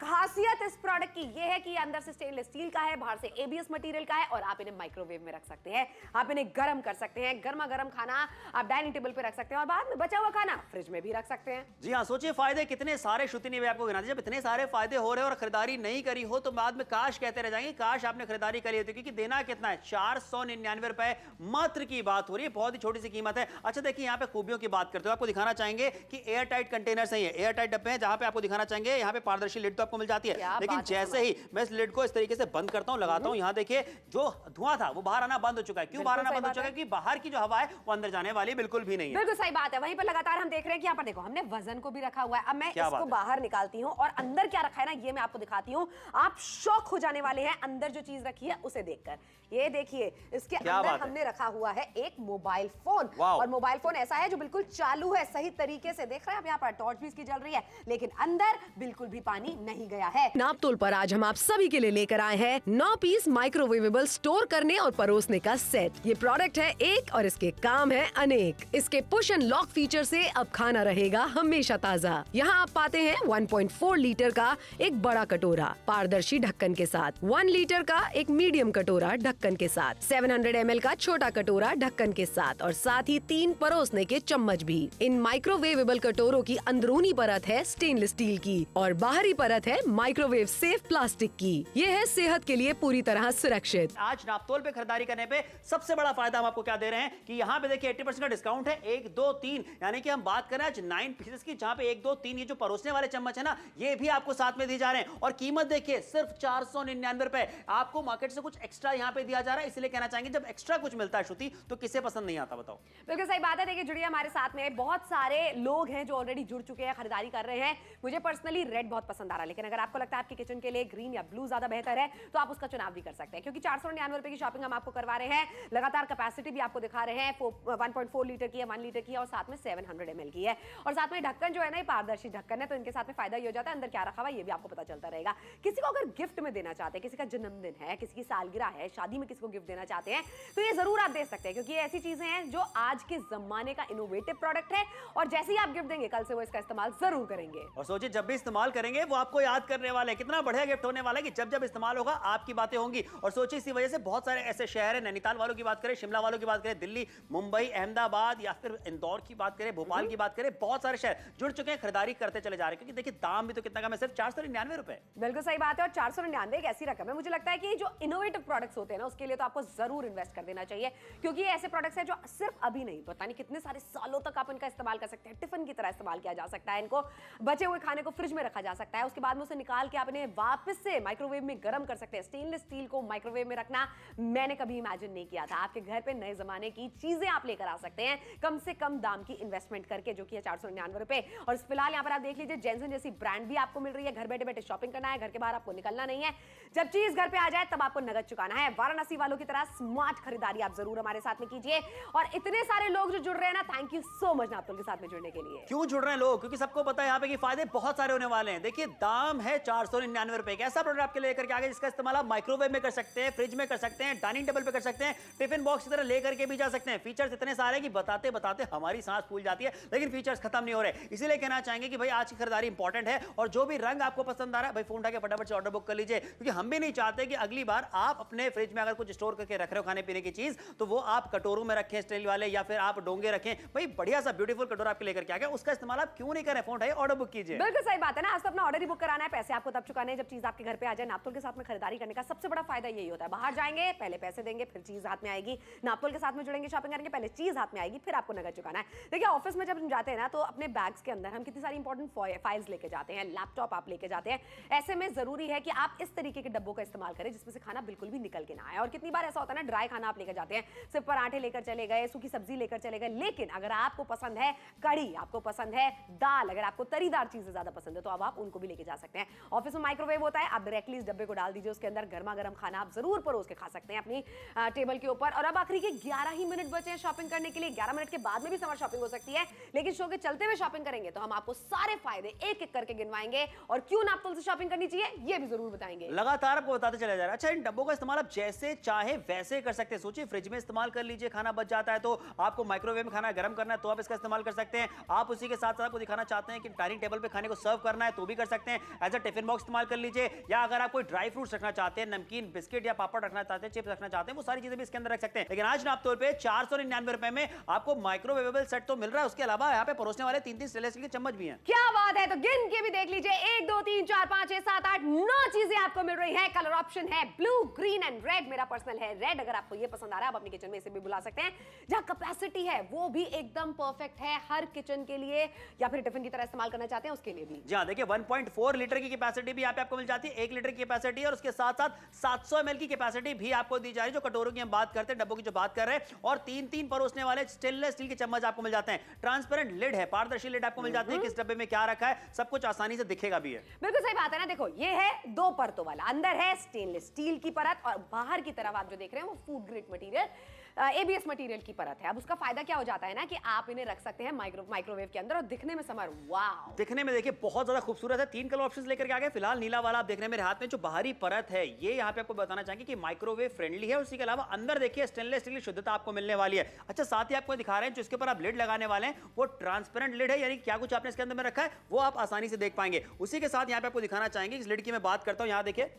खासियत इस प्रोडक्ट की ये है कि ये अंदर से स्टेनलेस स्टील का है, बाहर से एबीएस मटेरियल का है और आप इन्हें माइक्रोवेव में रख सकते हैं। आप इन्हें गर्म कर सकते हैं, गर्मा गर्म खाना आप डाइनिंग टेबल पे रख सकते हैं और बाद में बचा हुआ खाना फ्रिज में भी रख सकते हैं। जी हाँ, सोचिए फायदे कितने सारे। श्रुति ने भी आपको गिना दिया। जब इतने सारे फायदे हो रहे हैं और खरीदारी नहीं करी हो तो बाद में काश कहते रह जाएंगे, काश आपने खरीदारी करी होती, क्योंकि देना कितना है, 499 रुपए मात्र की बात हो रही है। बहुत ही छोटी सी कीमत है। अच्छा देखिए, यहाँ पे खूबियों की बात करते हो, आपको दिखाना चाहेंगे कि एयर टाइट कंटेनर है, एयर टाइट डब्बे हैं, जहां पे आपको दिखाना चाहेंगे यहाँ पे पारदर्शी लिड तो आपको मिल जाती है। लेकिन जैसे ही मैं इस लिड को इस तरीके से बंद करता हूं, लगाता हूं, यहां देखिए जो धुआं था वो बाहर आना बंद हो चुका है। क्यों बाहर आना बंद हो चुका है? क्योंकि बाहर की जो हवा है वो अंदर जाने वाली बिल्कुल भी नहीं है। बिल्कुल सही बात है। वहीं पर लगातार हम देख रहे हैं कि यहाँ पर देखो, हमने वजन को भी रखा हुआ है। अब मैं इसको बाहर निकालती हूँ और अंदर क्या रखा है ना, ये मैं आपको दिखाती हूँ। आप शॉक हो जाने वाले हैं अंदर जो चीज रखी है उसे देखकर। ये देखिए, इसके अंदर हमने रखा हुआ है एक मोबाइल फोन। और मोबाइल फोन ऐसा है जो बिल्कुल चालू है, सही तरीके से देख रहे हैं आप। यहाँ पर टॉर्च भी इसकी जल रही है, लेकिन अंदर बिल्कुल भी पानी नहीं गया है। नापतोल पर आज हम आप सभी के लिए लेकर आए हैं 9 पीस माइक्रोवेवेबल स्टोर करने और परोसने का सेट। ये प्रोडक्ट है एक और इसके काम है अनेक। इसके पुश एंड लॉक फीचर से अब खाना रहेगा हमेशा ताज़ा। यहाँ आप पाते हैं 1.4 लीटर का एक बड़ा कटोरा पारदर्शी ढक्कन के साथ, 1 लीटर का एक मीडियम कटोरा ढक्कन के साथ, 700 ml का छोटा कटोरा ढक्कन के साथ और साथ ही 3 परोसने के चम्मच भी। इन माइक्रोवेवेबल कटोरों की अंदरूनी परत है स्टेनलेस स्टील की और बाहरी परत है माइक्रोवेव सेफ प्लास्टिक की। ये है सेहत के लिए पूरी तरह सुरक्षित। आज नापतोल पे खरीदारी करने पे सबसे बड़ा फायदा हम आपको क्या दे रहे हैं कि यहाँ पे देखिए 80% का डिस्काउंट है। 1 2 3 यानी कि हम बात करें आज 9 पीसेस की, जहाँ पे 1 2 3 ये जो परोसने वाले चम्मच है ना, ये भी आपको साथ में दिए जा रहे हैं और कीमत देखिए सिर्फ 499 रुपए। आपको मार्केट से कुछ एक्स्ट्रा यहाँ पे दिया जा रहा है, इसलिए कहना चाहेंगे जब एक्स्ट्रा कुछ मिलता है श्रुति तो किसे पसंद नहीं आता बताओ। बिल्कुल सही बात है। देखिए जुड़िए हमारे साथ में, बहुत सारे लोग हैं जो ऑलरेडी जुड़ चुके हैं, खरीदारी कर रहे हैं। मुझे पर्सनली रेड बहुत पसंद आ रहा है, लेकिन अगर आपको लगता है आपके किचन के लिए ग्रीन या ब्लू ज्यादा बेहतर है तो आप उसका चुनाव भी कर सकते हैं, क्योंकि 499 रुपए की शॉपिंग हम आपको करवा रहे हैं। लगातार कैपेसिटी भी आपको दिखा रहे हैं, 1.4 लीटर की है, 1 लीटर की है और साथ में 700 ml की है और साथ में ढक्कन जो है ना ये पारदर्शी ढक्कन है, तो इनके साथ में फायदा ये हो जाता है अंदर क्या रखा हुआ ये भी आपको पता चलता रहेगा। किसी को अगर गिफ्ट में देना चाहते हैं, किसी का जन्मदिन है, किसी की सालगिरह है, शादी में किसी को गिफ्ट देना चाहते हैं तो ये जरूर आप दे सकते हैं, क्योंकि ये ऐसी चीजें हैं जो आज के जमाने का इनोवेटिव प्रोडक्ट है और जैसे ही आप गिफ्ट देंगे कल से वो इसका इस्तेमाल जरूर करेंगे। और सोचिए जब भी इस्तेमाल करेंगे वो आपको याद करने वाले, कितना बढ़िया गिफ्ट होने वाला है कि जब जब इस्तेमाल होगा आपकी बातें होंगी। और सोचिए इसी वजह से बहुत सारे ऐसे शहर है, नैनीताल वालों की बात करें, शिमला वालों की बात करें, दिल्ली, मुंबई, अहमदाबाद या फिर इंदौर की बात करें, भोपाल की बात करें, बहुत सारे शहर जुड़ चुके हैं, खरीदारी करते चले जा रहे हैं, क्योंकि देखिए दाम भी तो कितना कम है, सिर्फ 499 रुपए। बिल्कुल सही बात है। और 499 एक ऐसी रकम है, मुझे लगता है कि जो इनोवेटिव प्रोडक्ट्स होते हैं ना उसके लिए तो आपको जरूर इन्वेस्ट कर देना चाहिए, क्योंकि ये ऐसे प्रोडक्ट्स हैं जो सिर्फ अभी नहीं, पता नहीं कितने सारे सालों तक आप इनका इस्तेमाल कर सकते हैं। टिफिन की तरह इस्तेमाल किया जा सकता है, इनको बचे हुए खाने को फ्रिज में रखा जा सकता है, उसके बाद में उसे निकाल के आप इन्हें वापस से माइक्रोवेव में गर्म कर सकते हैं। स्टेनलेस स्टील को माइक्रोवेव में रखना मैंने कभी इमेजिन नहीं किया था। आपके घर पे नए जमाने की चीजें आप लेकर आ सकते हैं कम से कम दाम की इन्वेस्टमेंट करके, जो कि है 499 रुपए। और फिलहाल यहाँ पर आप देख लीजिए जेनसन जैसी ब्रांड भी आपको मिल रही है। घर बैठे बैठे शॉपिंग करना है, घर के बाहर आपको निकलना नहीं है, जब चीज घर पे आ जाए तब आपको नगद चुकाना है। वाराणसी वालों की तरह स्मार्ट खरीदारी आप जरूर हमारे साथ में कीजिए। और इतने सारे लोग जो जुड़ रहे हैं ना, थैंक यू सो मच नापतोल के साथ में जुड़ने के लिए। क्यों जुड़ रहे हैं लोग? क्योंकि सबको पता है यहाँ पे कि फायदे बहुत सारे होने वाले हैं। देखिए दाम है 499 रुपए का, ऐसा प्रोडक्ट आपके लिए लेकर के आगे जिसका इस्तेमाल आप माइक्रोवेव में कर सकते हैं, फ्रिज में कर सकते हैं, डाइनिंग टेबल पे कर सकते हैं, टिफिन बॉक्स की तरह लेकर के भी जा सकते हैं। फीचर्स इतने सारे कि बताते बताते हमारी सांस फूल जाती है, लेकिन फीचर्स खत्म नहीं हो रहे। इसीलिए कहना चाहेंगे कि भाई आज की खरीदारी इंपॉर्टेंट है और जो भी रंग आपको पसंद आ रहा है भाई फोन उठा के फटाफट से ऑर्डर बुक कर लीजिए, क्योंकि हम भी नहीं चाहते कि अगली बार आप अपने फ्रिज में अगर कुछ स्टोर करके रख रहे हो खाने पीने की चीज तो वो आप कटोरों में रखें स्टील वाले, या फिर आप डोंगे रखें। भाई बढ़िया सा ब्यूटीफुल कटोरा आपके लेकर के आ गया, उसका इस्तेमाल आप क्यों नहीं करें? फोन उठाइए ऑर्डर बुक कीजिए। बिल्कुल सही बात है ना। आज तो अपना ऑर्डर ही बुक कराना है, पैसे आपको तब चुकाने हैं जब चीज आपके घर पे आ जाए। नापतोल के साथ में खरीदारी करने का सबसे बड़ा फायदा यही होता है, बाहर जाएंगे पहले पैसे देंगे फिर चीज हाथ में आएगी। नापतोल के साथ में जुड़ेंगे, शॉपिंग करेंगे, पहले चीज हाथ में आएगी फिर आपको नगद चुकाना है। देखिए ऑफिस में जब हम जाते हैं ना तो अपने बैग्स के अंदर हम कितनी सारी इंपॉर्टेंट फाइल्स लेके जाते हैं, लैपटॉप आप लेके जाते हैं। ऐसे में जरूरी है कि आप इस तरीके के डब्बों का इस्तेमाल करें जिसमें से खाना बिल्कुल भी निकल के ना आए। और कितनी बार ऐसा होता है ना, ड्राई खाना आप लेकर जाते हैं, सिर्फ पराठे लेकर चले गए, सूखी सब्जी लेकर चले गए, लेकिन अगर आपको पसंद है कड़ी, आपको पसंद है दाल, अगर आपको तरीदार चीजें ज्यादा पसंद है तो अब आप उनको भी लेके जा सकते हैं। ऑफिस में माइक्रोवेव होता है, आप डायरेक्टली इस डब्बे को डाल दीजिए, उसके अंदर गर्मा गर्म खाना आप जरूर परोस के खा सकते हैं अपनी टेबल के ऊपर। और अब आखिरी के 11 ही मिनट बचे हैं शॉपिंग करने के लिए। 11 मिनट के बाद में भी समर शॉपिंग हो सकती है, लेकिन शो के चलते हुए शॉपिंग करेंगे तो हम आपको सारे फायदे एक एक करके गिनवाएंगे और क्यों नापतोल से शॉपिंग करनी चाहिए ये भी जरूर बताएंगे। लगातार आपको बताते चले जा रहा है। अच्छा इन डब्बों का इस्तेमाल आप जैसे चाहे वैसे कर सकते हैं। सोचिए फ्रिज में इस्तेमाल कर लीजिए, खाना बच जाता है तो आपको माइक्रोवेव में खाना गर्म करना है तो आप इसका इस्तेमाल कर सकते हैं। आप उसी के साथ साथ आपको दिखाना चाहते हैं कि डाइनिंग टेबल पे खाने को सर्व करना है तो भी कर सकते हैं। एज अ टिफिन बॉक्स इस्तेमाल कर लीजिए, या अगर आप कोई ड्राई फ्रूट्स रखना चाहते हैं, नमकीन, बिस्किट या पापड़ रखना चाहते हैं, चिप्स रखना चाहते हैं, वो सारी चीजें भी इसके अंदर रख सकते हैं। लेकिन आज नापतोल पे 499 रुपए में आपको माइक्रोवेवेबल सेट तो मिल रहा है, उसके अलावा यहाँ पे परोसने वाले 3-3 स्टेनलेस स्टील के चम्मच भी हैं। क्या बात है, तो गिन के भी देख लीजिए, 1 2 3 4 5 6 7 8 9 चीजें आपको मिल रही है। कलर ऑप्शन है ब्लू, ग्रीन एंड रेड। मेरा पर्सनल है रेड, अगर आपको ये पसंद आ रहा है आप अपने किचन में इसे भी बुला सकते हैं। जहां कैपेसिटी है वो भी एकदम परफेक्ट है हर किचन के लिए, या फिर टिफिन की तरह इस्तेमाल करना चाहते हैं उसके लिए भी। जी हाँ, देखिए 1.4 लीटर की कैपेसिटी भी आपको मिल जाती है, 1 लीटर की कैपेसिटी, और उसके साथ साथ 700 ml की कैपेसिटी भी आपको दी जा रही है। जो कटोरों की हम बात करते हैं, डब्बों की जो बात कर रहे हैं, और 3-3 परोसने वाले स्टेनलेस स्टील के चम्मच आपको मिल जाते हैं। ट्रांसपेरेंट लिड है, पारदर्शी लिड आपको मिल जाती है, किस डब्बे में क्या रखा है सब कुछ आसानी से दिखेगा भी है। बिल्कुल सही बात है ना। देखो ये है 2 परतों वाला, अंदर है स्टेनलेस स्टील की परत और बाहर की तरफ आप जो देख रहे हैं वो food grade material. ABS material की परत है। अब उसका फायदा क्या हो जाता है ना कि आप इन्हें रख सकते हैं माइक्रोवेव के अंदर और दिखने में समर वाव, दिखने में देखिए बहुत ज्यादा खूबसूरत है। 3 कलर ऑप्शंस लेकर के आ गए। फिलहाल नीला वाला आप देख रहे हैं मेरे हाथ में, जो बाहरी परत है ये यहाँ पे आपको बताना चाहेंगे कि माइक्रोवेव फ्रेंडली है। उसी के अलावा अंदर देखिए स्टेनलेस स्टील की शुद्धता आपको मिलने वाली है। अच्छा, साथ ही आपको दिखा रहे हैं जो इसके ऊपर आप लिड लगाने वाले हैं वो ट्रांसपेरेंट लिड है, यानी क्या कुछ आपने इसके अंदर में रखा है वो आप आसानी से देख पाएंगे। उसी के साथ यहाँ पे आपको दिखाना चाहेंगे, इस लिड की मैं बात करता हूँ, यहाँ देखिए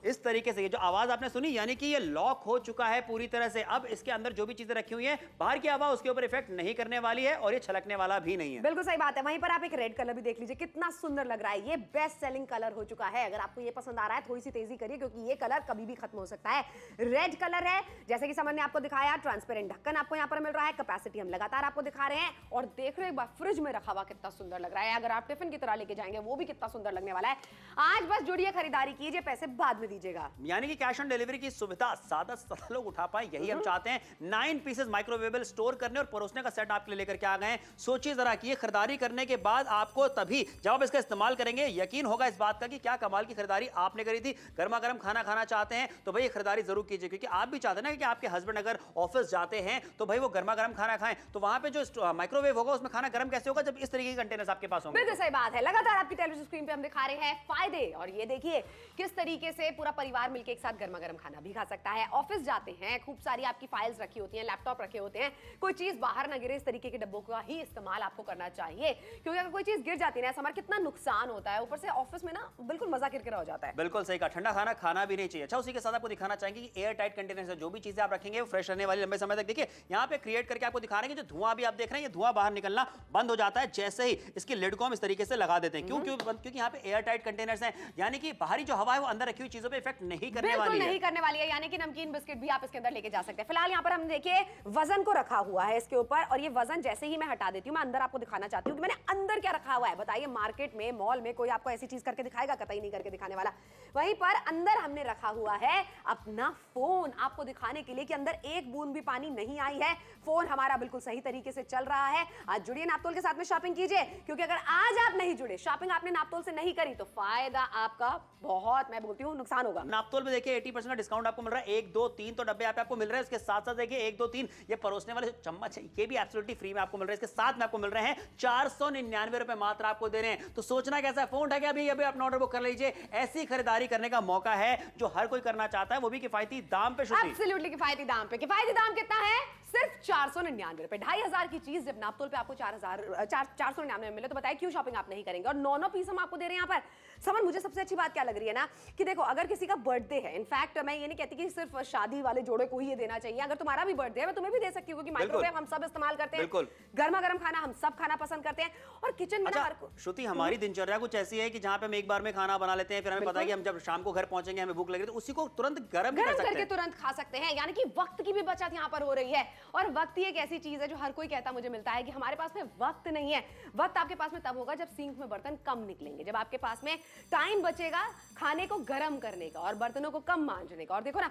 इस तरीके से ये जो आवाज आपने सुनी यानी कि ये लॉक हो चुका है पूरी तरह से। अब इसके अंदर जो भी चीजें रखी हुई हैं बाहर की हवा उसके ऊपर इफेक्ट नहीं करने वाली है और ये छलकने वाला भी नहीं है। बिल्कुल सही बात है। वहीं पर आप एक रेड कलर भी देख लीजिए, कितना सुंदर लग रहा है। ये बेस्ट सेलिंग कलर हो चुका है। अगर आपको ये पसंद आ रहा है थोड़ी सी तेजी करिए क्योंकि ये कलर कभी भी खत्म हो सकता है। रेड कलर है, जैसे कि समर ने आपको दिखाया, ट्रांसपेरेंट ढक्कन आपको यहाँ पर मिल रहा है, कैपेसिटी हम लगातार आपको दिखा रहे हैं और देख रहे हो एक बार फ्रिज में रखा हुआ कितना सुंदर लग रहा है। अगर आप टिफिन की तरह लेके जाएंगे वो भी कितना सुंदर लगने वाला है। आज बस जुड़िए, खरीदारी कीजिए, पैसे बाद में दीजिएगा। यानी कि कैश ऑन डिलीवरी की सुविधा ज्यादा से ज्यादा लोग उठा पाए, यही हम चाहते हैं। 9 पीसेस माइक्रोवेवेबल स्टोर करने और परोसने का सेट आपके लिए लेकर के आ गए हैं। सोचिए जरा कि ये खरीदारी करने के बाद आपको तभी जब आप इसका इस्तेमाल करेंगे यकीन होगा इस बात का कि क्या कमाल की खरीदारी आपने करी थी। गर्मा गर्म खाना खाना चाहते हैं तो भाई ये खरीदारी जरूर कीजिए, क्योंकि आप भी चाहते हैं ना कि आपके हस्बैंड अगर ऑफिस जाते हैं तो भाई वो गर्मा गर्म खाना खाएं, तो वहां पे जो माइक्रोवेव होगा उसमें खाना गर्म कैसे होगा जब इस तरीके के कंटेनर्स आपके पास होंगे। बिल्कुल सही बात है। लगातार आपकी टेलीविजन स्क्रीन पे हम दिखा रहे हैं फायदे, और ये देखिए किस तरीके से पूरा परिवार मिलकर एक साथ गर्मा गर्म खाना भी खा सकता है। ऑफिस जाते हैं, खूब सारी आपकी फाइल्स रखी होती हैं, लैपटॉप रखे होते हैं, कोई चीज बाहर ना गिरे, इस तरीके के डब्बों का ही इस्तेमाल आपको करना चाहिए, क्योंकि अगर कोई चीज गिर जाती है ना हमारा कितना नुकसान होता है। ऊपर से ऑफिस में ना बिल्कुल मजा किरकिरा हो जाता है। बिल्कुल सही कहा, ठंडा खाना खाना भी नहीं चाहिए। अच्छा, उसी के साथ आपको दिखाना चाहेंगे कि एयर टाइट कंटेनर से जो भी चीजें आप रखेंगे वो फ्रेश रहने वाली लंबे समय तक। देखिए यहाँ पे क्रिएट करके आपको दिखा रहे हैं कि जो धुआं भी आप देख रहे हैं ये धुआं बाहर निकलना बंद हो जाता है जैसे ही इसकी लिड को हम इस तरीके से लगा देते हैं। क्योंकि यहाँ पे एयर टाइट कंटेनर्स हैं, यानी कि बाहरी जो हवा है वो अंदर रखी हुई चीजों पे इफेक्ट नहीं करने वाली है। नहीं करने वाली है, यानी कि नमकीन बिस्किट भी आप इसके अंदर लेके जा सकते हैं। फिलहाल यहाँ पर हम देखिए वजन को रखा हुआ है इसके ऊपर, और ये वजन जैसे ही मैं हटा देती हूँ मैं अंदर आपको दिखाना चाहती हूँ कि मैंने अंदर क्या रखा हुआ है। बताइए, मार्केट में मॉल में कोई आपको ऐसी चीज करके दिखाएगा? कतई नहीं करके दिखाने वाला। वहीं पर अंदर हमने रखा हुआ है अपना फोन, आपको दिखाने के लिए कि अंदर एक बूंद भी पानी नहीं आई है। फोन हमारा बिल्कुल सही तरीके से चल रहा है। आज जुड़िए नापतोल के साथ में शॉपिंग कीजिए, क्योंकि अगर आज आप नहीं जुड़े, शॉपिंग आपने नापतोल से नहीं करी तो फायदा आपका बहुत, मैं बोलती हूँ, नुकसान होगा। नापतोल में देखिए 80% का डिस्काउंट आपको मिल रहा है। 1 2 3 तो डब्बे आपको मिल रहे हैं। उसके साथ साथ देखिए 1 2 3 ये परोसने वाले चम्मच है ये भी एब्सोल्युटली फ्री में आपको मिल रहे हैं। इसके साथ में आपको मिल रहे हैं 499 रुपए मात्र आपको दे रहे हैं। तो सोचना कैसा है, फोन उठा के अभी अपना ऑर्डर बुक कर लीजिए। ऐसी खरीदारी करने का मौका है जो हर कोई करना चाहता है, वो भी किफायती दाम पे। एब्सोल्युटली किफायती दाम पे। किफायती दाम कितना है? सिर्फ 499 रुपए। 2500 की चीज जब नापतोल पे आपको 499 में मिले तो बताइए क्यों शॉपिंग आप नहीं करेंगे। और 9 पीस हम आपको दे रहे हैं यहाँ पर। समझ, मुझे सबसे अच्छी बात क्या लग रही है ना कि देखो, अगर किसी का बर्थडे है, इनफैक्ट मैं ये नहीं कहती कि सिर्फ शादी वाले जोड़े को ही ये देना चाहिए, अगर तुम्हारा भी बर्थडे है मैं तुम्हें भी दे सकती हूँ, क्योंकि माइक्रोवेव हम सब इस्तेमाल करते हैं, गर्मा गर्म खाना हम सब खाना पसंद करते हैं, और किचन में श्रुति हमारी दिनचर्या कुछ ऐसी है कि जहाँ पे हम एक बार में खाना बना लेते हैं, फिर हमें पता है कि हम जब शाम को घर पहुंचेंगे हमें भूख लगी तो उसी को तुरंत गर्म करके तुरंत खा सकते हैं। यानी कि वक्त की भी बचत यहाँ पर हो रही है। और वक्त ही एक ऐसी चीज है जो हर कोई कहता मुझे मिलता है कि हमारे पास में वक्त नहीं है। वक्त आपके पास में तब होगा जब सिंक में बर्तन कम निकलेंगे, जब आपके पास में टाइम बचेगा खाने को गर्म करने का और बर्तनों को कम मांजने का। और देखो ना,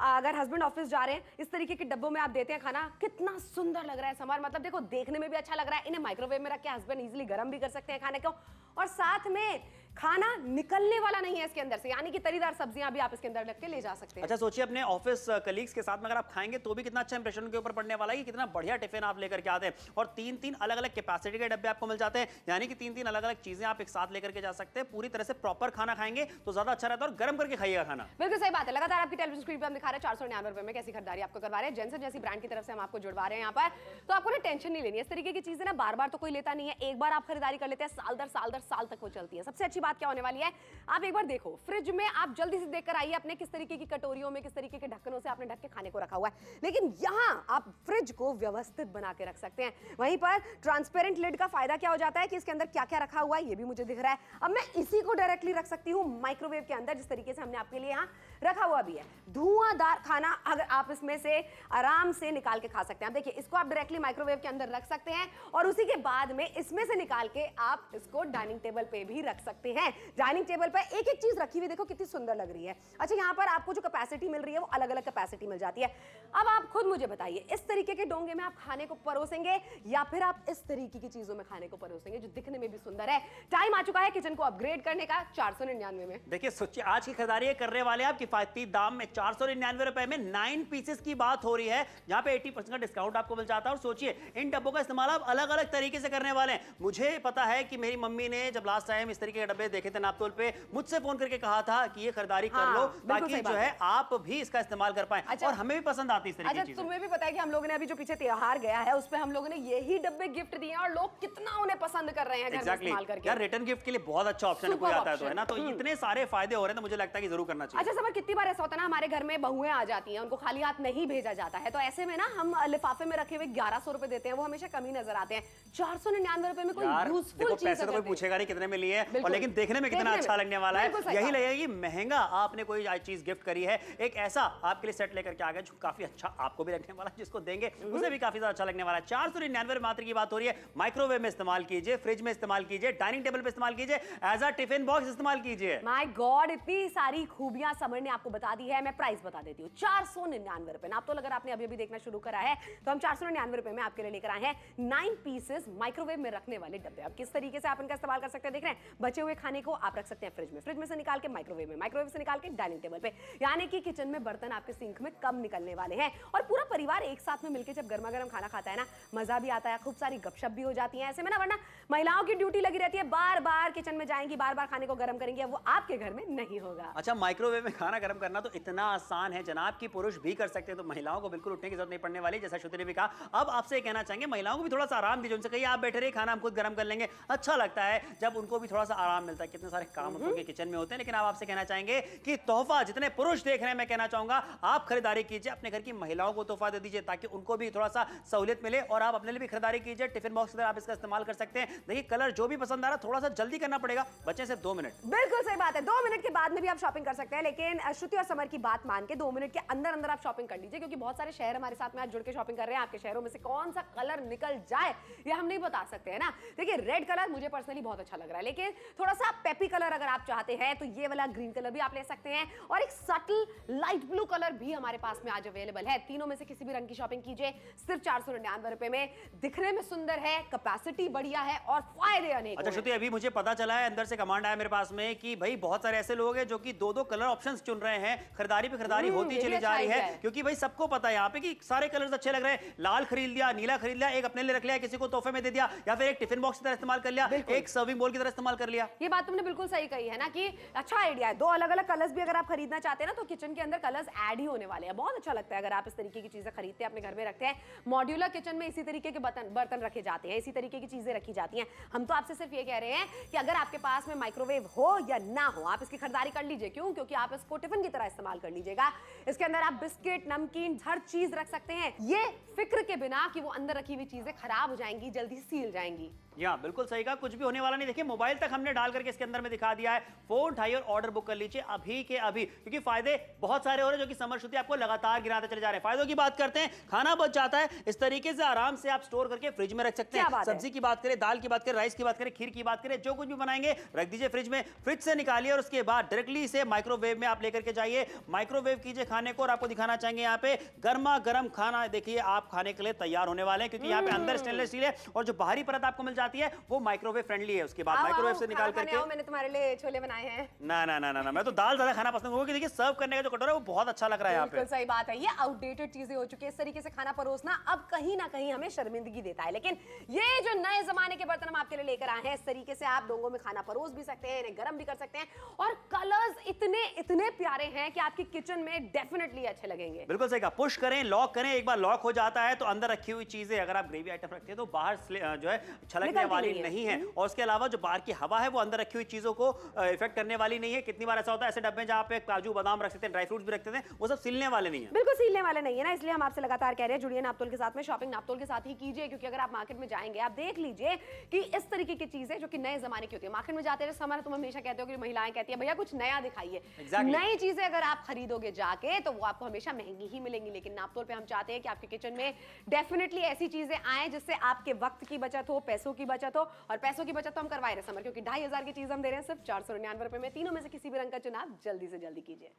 अगर हस्बैंड ऑफिस जा रहे हैं, इस तरीके के डब्बों में आप देते हैं खाना, कितना सुंदर लग रहा है समार। मतलब देखो, देखने में भी अच्छा लग रहा है। इन्हें माइक्रोवेव में रख के हस्बैंड इजीली गर्म भी कर सकते हैं खाने को, और साथ में खाना निकलने वाला नहीं है इसके अंदर से, यानी कि तरीदार सब्जियां भी आप इसके अंदर रख के ले जा सकते हैं। अच्छा, सोचिए अपने ऑफिस कलीग्स के साथ में अगर आप खाएंगे तो भी कितना अच्छा इंप्रेशन उनके ऊपर पड़ने वाला है कि कितना बढ़िया टिफिन आप लेकर के आते हैं। और 3-3 अलग-अलग कैपेसिटी के डब्बे आपको मिल जाते हैं, यानी कि 3-3 अलग-अलग चीजें आप एक साथ लेकर के जा सकते हैं। पूरी तरह से प्रॉपर खाना खाएंगे तो ज्यादा अच्छा रहता है, और गर्म करके खाइएगा खाना। बिल्कुल सही बात है। लगातार आपकी टेलीविजन स्क्रीन पर हम दिखा रहे हैं 499 रुपए में कैसी खरीदारी आपको करवा रहे हैं। जेंसन जैसी ब्रांड की तरफ से हम आपको जुड़वा रहे हैं यहाँ पर, तो आपको ना टेंशन नहीं लेनी है। इस तरीके की चीजें ना बार बार तो कोई लेता नहीं है, एक बार आप खरीदारी कर लेते हैं, साल दर साल तक वो चलती है। सबसे अच्छी बात क्या होने वाली है, आप एक बार देखो फ्रिज में, आप जल्दी से देखकर आइए अपने किस तरीके की कटोरियों में, किस तरीके के ढक्कनों से आपने ढक के खाने को रखा हुआ है। लेकिन यहाँ आप फ्रिज को व्यवस्थित बना के रख सकते हैं। वहीं पर ट्रांसपेरेंट लिड का फायदा क्या हो जाता है कि इसके अंदर क्या क्या रखा हुआ है ये भी मुझे दिख रहा है। अब मैं इसी को डायरेक्टली रख सकती हूँ माइक्रोवेव के अंदर, जिस तरीके से हमने आपके लिए यहाँ रखा हुआ भी है। धुआंधार खाना अगर आप इसमें से आराम से निकाल के खा सकते हैं। आप देखिए, इसको आप डायरेक्टली माइक्रोवेव के अंदर रख सकते हैं, और उसी के बाद में इसमें से निकाल के आप इसको डाइनिंग टेबल पे भी रख सकते हैं। डाइनिंग टेबल पे एक एक चीज रखी हुई देखो कितनी सुंदर लग रही है। अच्छा, यहाँ पर आपको जो कैपेसिटी मिल रही है वो अलग अलग कैपेसिटी मिल जाती है। अब आप खुद मुझे बताइए, इस तरीके के डोंगे में आप खाने को परोसेंगे या फिर आप इस तरीके की चीजों में खाने को परोसेंगे जो दिखने में भी सुंदर है। टाइम आ चुका है किचन को अपग्रेड करने का 499 में। देखिए, सोचिए आज की खरीदारी करने वाले आप किफायती दाम में 499 रुपए में 9 पीसेस की बात हो रही है, जहां पे 80% का डिस्काउंट आपको मिल जाता है। और सोचिए इन डब्बों का इस्तेमाल आप अलग अलग तरीके से करने वाले हैं। मुझे पता है कि मेरी मम्मी ने जब लास्ट टाइम इस तरीके के डब्बे देखे थे नापतोल पे, मुझसे फोन करके कहा था कि ये खरीदारी कर लो, ताकि जो है आप भी इसका इस्तेमाल कर पाए। और हमें भी पसंद आती है इस तरीके की चीजें। तुम्हें भी पता है कि हम लोगों ने अभी जो पीछे त्योहार गया है उस पे हम लोगों ने यही डब्बे गिफ्ट दिए हैं और लोग कितना उन्हें पसंद कर रहे हैं घर में इस्तेमाल करके। यार रिटर्न गिफ्ट के लिए बहुत अच्छा ऑप्शन है, कोई आता है तो, है ना। तो इतने सारे फायदे हो रहे हैं, तो मुझे लगता है कि जरूर करना चाहिए। अच्छा समर, कितनी बार ऐसा होता है ना हमारे घर में बहुएं आ जाती हैं, उनको खाली हाथ नहीं भेजा जाता है, तो ऐसे में ना हम लिफाफे में रखे हुए 1100 रुपए देते हैं, वो हमेशा कम ही नजर आते हैं। 499 रुपए में कोई यूजफुल चीज पैसे तो कोई पूछेगा नहीं कितने में लिए, और लेकिन देखने में कितना अच्छा लगने वाला है। यही लगेगा कि महंगा आपने कोई चीज गिफ्ट करी है। एक ऐसा आपके लिए सेट लेकर के आ गया जो काफी अच्छा आपको भी लगने वाला है, जिसको देंगे उसे भी काफी ज्यादा अच्छा लगने वाला है। 499 मात्र की बात हो रही है। माइक्रोवेव में इस्तेमाल कीजिए, फ्रिज में इस्तेमाल कीजिए, डाइनिंग टेबल पे इस्तेमाल कीजिए, एज अ टिफिन बॉक्स इस्तेमाल कीजिए। माय गॉड, इतनी सारी खूबियां समर ने आपको बता दी है। मैं प्राइस बता देती हूँ, 499 रुपए। आप तो अगर आपने अभी अभी देखना शुरू करा है तो हम 499 रुपए में आपके लिए लेकर आए हैं 9 पीसेस माइक्रोवेव में रखने वाले डब्बे। अब किस तरीके से आप इनका इस्तेमाल कर सकते हैं देख रहे हैं। बचे हुए खाने को आप रख सकते हैं फ्रिज में, फ्रिज में से निकाल के माइक्रोवेव में, माइक्रोवेव से निकाल के डाइनिंग टेबल पे, यानी कि किचन में बर्तन आपके सिंक में कम निकलने वाले हैं। और पूरा परिवार एक साथ में मिलकर जब गर्मा गर्म खाना खाता है ना, मजा भी आता है, खूब सारी गपशप भी हो जाती है ऐसे में ना। वरना महिलाओं की ड्यूटी लगी रहती है, बार बार किचन में जाएंगी, बार बार खाने को गर्म करेंगी, वो आपके घर में नहीं होगा। अच्छा, माइक्रोवेव में खाना गर्म करना तो इतना आसान है जनाब कि पुरुष भी कर सकते हैं, तो महिलाओं को बिल्कुल उठने की जरूरत नहीं पड़ने वाली, जैसा श्रुति ने भी कहा। अब आपसे कहना चाहेंगे महिलाओं को भी थोड़ा सा आराम दीजिए, उनसे कहिए आप बैठे रहिए, खाना हम खुद गर्म कर लेंगे। अच्छा लगता है जब उनको भी थोड़ा सा आराम मिलता है, कितने सारे काम उनके किचन में होते हैं। लेकिन आप आपसे कहना चाहेंगे कि तोहफा जितने पुरुष देख रहे हैं, मैं कहना चाहूंगा आप खरीदारी कीजिए, अपने घर की महिलाओं को तोहफा दे दीजिए, ताकि उनको भी थोड़ा सा सहूलियत मिले, और आप अपने लिए भी खरीदारी कीजिए। टिफिन बॉक्स की तरह आप इसका इस्तेमाल कर सकते हैं। देखिए कलर जो भी पसंद आ रहा, थोड़ा सा जल्दी करना पड़ेगा, बच्चे सिर्फ 2 मिनट। बिल्कुल सही बात है, 2 मिनट के बाद में भी आप शॉपिंग कर सकते हैं। लेकिन श्रुति और समर की बात मान के 2 मिनट के अंदर अंदर आप शॉपिंग कर लीजिए, क्योंकि बहुत सारे शहर हमारे साथ में आज जुड़ के शॉपिंग कर रहे हैं। आपके शहरों में से कौन सा कलर निकल जाए ये हम नहीं बता सकते हैं ना। देखिए रेड कलर मुझे पर्सनली बहुत अच्छा लग रहा है, लेकिन थोड़ा सा पेपी कलर अगर आप चाहते हैं तो ये वाला ग्रीन कलर भी आप ले सकते हैं, और एक सटल लाइट ब्लू कलर भी हमारे पास में आज अवेलेबल है। तीनों में से किसी भी रंग की शॉपिंग कीजिए, सिर्फ 499 रुपए में। दिखने में सुंदर है, कैपेसिटी बढ़िया है और फायदे अनेक। अच्छा श्रुति, अभी मुझे पता चला है, अंदर से कमांड आया मेरे पास में कि भाई बहुत सारे ऐसे लोग हैं जो कि 2-2 कलर ऑप्शंस चुन रहे हैं। खरीदारी पे खरीदारी होती चली जा रही है, क्योंकि भाई सबको पता है यहाँ पे कि सारे कलर्स अच्छे लग रहे हैं। लाल खरीद लिया, नीला खरीद लिया, एक अपने लिए रख लिया, किसी को तोहफे में दे दिया, या फिर एक टिफिन बॉक्स की तरह इस्तेमाल कर लिया, एक सर्विंग बोल की तरह इस्तेमाल कर लिया। ये बात तुमने बिल्कुल सही कही है ना कि अच्छा आइडिया है। 2 अलग अलग कलर्स भी अगर आप खरीदना चाहते हैं ना, तो किचन के अंदर कलर्स ऐड ही होने वाले हैं। बहुत अच्छा लगता है अगर आप इस तरीके की चीजें खरीदते हैं, अपने घर में रखते हैं। मॉड्यूलर किचन में इसी तरीके के बर्तन रखे जाते हैं, इसी तरीके की चीजें रखी जाती हैं। हम तो आपसे सिर्फ ये कह रहे हैं कि अगर आपके पास में माइक्रोवेव हो या ना हो, आप इसकी खरीदारी कर लीजिए। क्यों? क्योंकि आप इसको टिफिन की तरह इस्तेमाल कर लीजिएगा। इसके अंदर आप बिस्किट, नमकीन, हर चीज रख सकते हैं, ये फिक्र के बिना कि वो अंदर रखी हुई चीजें खराब हो जाएंगी, जल्दी सील जाएंगी। या बिल्कुल सही कहा, कुछ भी होने वाला नहीं। देखिए मोबाइल तक हमने डाल करके इसके अंदर में दिखा दिया है। फोन उठाइए और ऑर्डर बुक कर लीजिए अभी के अभी, क्योंकि फायदे बहुत सारे हो रहे हैं जो कि समर श्रुति आपको लगातार गिराते चले जा रहे हैं। फायदों की बात करते हैं, खाना बच जाता है, इस तरीके से आराम से आप स्टोर करके फ्रिज में रख सकते हैं। सब्जी की बात करें, दाल की बात करें, राइस की बात करें, खीर की बात करें, जो कुछ भी बनाएंगे रख दीजिए फ्रिज में, फ्रिज से निकालिए और उसके बाद डायरेक्टली इसे माइक्रोवेव में आप लेकर के जाइए, माइक्रोवेव कीजिए खाने को। और आपको दिखाना चाहेंगे यहाँ पे गर्मा गर्म खाना देखिए आप खाने के लिए तैयार होने वाले हैं, क्योंकि यहाँ पे अंदर स्टेनलेस स्टील है और जो बाहरी परत आपको मिल जाती है वो माइक्रोवेव फ्रेंडली है। उसके बाद माइक्रोवेव से निकाल करके मैंने तुम्हारे लिए छोले बनाए हैं। ना ना ना ना, मैं तो दाल ज्यादा खाना पसंद करूंगा। देखिए सर्व करने का जो कटोरा है वो बहुत अच्छा लग रहा है यहाँ पे। बिल्कुल सही बात है, ये आउटडेटेड चीजें हो चुकी है। इस तरीके से खाना परोसना अब कहीं ना कहीं हमें शर्मिंदगी देता है, लेकिन ये जो नए जमाने के बर्तन हम आपके लिए लेकर आए हैं, इस तरीके से आप डोंगों में खाना परोस भी सकते हैं, इन्हें गर्म भी कर सकते हैं, और कलर्स इतने इतने प्यारे हैं कि आपकी किचन में डेफिनेटली अच्छे लगेंगे। बिल्कुल सही कहा, पुश करें, लॉक करें, एक बार लॉक हो जाता है तो अंदर रखी हुई चीजें अगर आप ग्रेवी आइटम रखते हैं तो बाहर जो है छलकने वाली नहीं है, और उसके अलावा जो बाहर की हवा है वो अंदर रखी हुई चीजों को इफेक्ट करने वाली नहीं है। कितनी बार ऐसा होता है ऐसे डब्बे जहां पे काजू बादाम रख सकते हैं, ड्राई फ्रूट्स भी रखते हैं, वो सब सिलने वाले नहीं है। बिल्कुल सिलने वाले नहीं है ना, इसलिए हम आपसे लगातार कह रहे हैं जुड़िए नापतोल के साथ में, शॉपिंग नापतोल के साथ ही कीजिए। क्योंकि अगर आप मार्केट में जाएंगे, आप देख लीजिए कि इस तरीके की चीजें जो कि नए जमाने की होती है, मार्केट में जाते हैं समय तुम हमेशा कहते हो कि महिलाएं कहती है भैया कुछ नया दिखाइए। नई चीजें अगर आप खरीदोगे जाके तो वो आपको हमेशा महंगी ही मिलेंगी, लेकिन नापतोल पे हम चाहते हैं कि आपके किचन में डेफिनेटली ऐसी चीजें आए जिससे आपके वक्त की बचत हो, पैसों की बचत हो। और पैसों की बचत तो हम करवा रहे हैं समर, क्योंकि 2500 की चीज हम दे रहे हैं सिर्फ 499 रुपए में। तीनों में से किसी भी रंग का चुनाव जल्दी से जल्दी कीजिए।